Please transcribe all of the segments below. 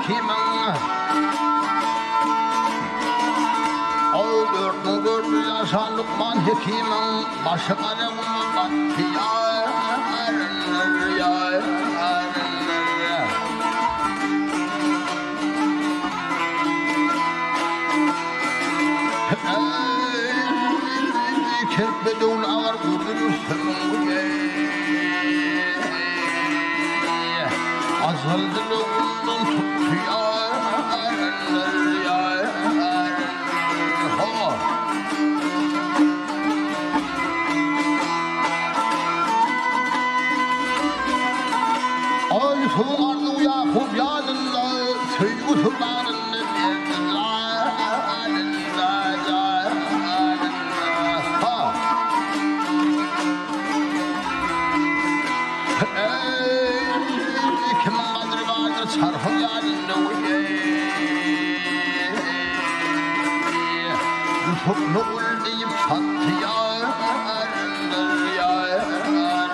Hekim'in Öldürdün gördü yaşan Lukman Hekim'in başı kalemini battı yarınlar yarınlar Kirpedun ağır vurdun üstümün azaldı loğundan tuttu yarınlar yarınlar Alfın ardı Yakup yanında Söygü sultanını verdiler Kimin kadri vardır çarpın yanında Yusuf Nugul deyip sattı yarınlar yarınlar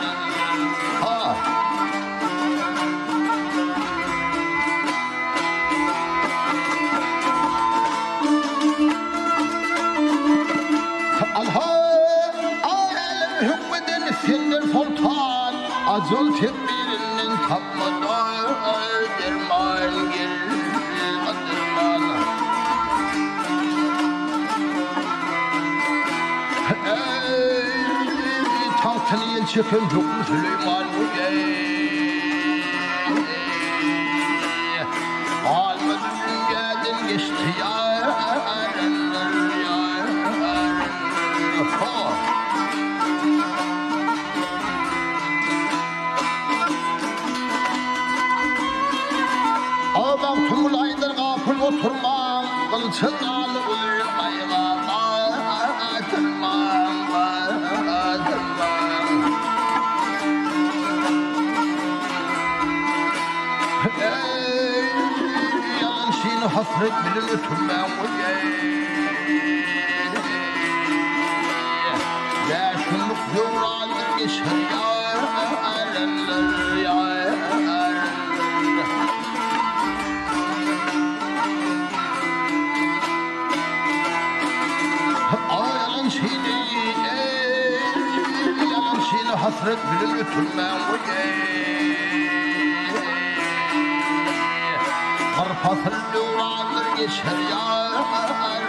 Alem hükmeden sendir sultan Azul tedbirinin tapmadı derman gel adırman Tahtını yel çekin hükmü Süleyman Almadı dünyadan geçti yarınlar yarınlar Ağabey tumulaydır kapın oturmam Kılçın alı uyumayma Batırmam batırmam Yalan şeyini hasret bilin ötürmem Yaşınlık yollardır geçer yarınlar yarınlar Yalan şeyini hasret bilin ötürmem Karpasın yollardır geçer yarınlar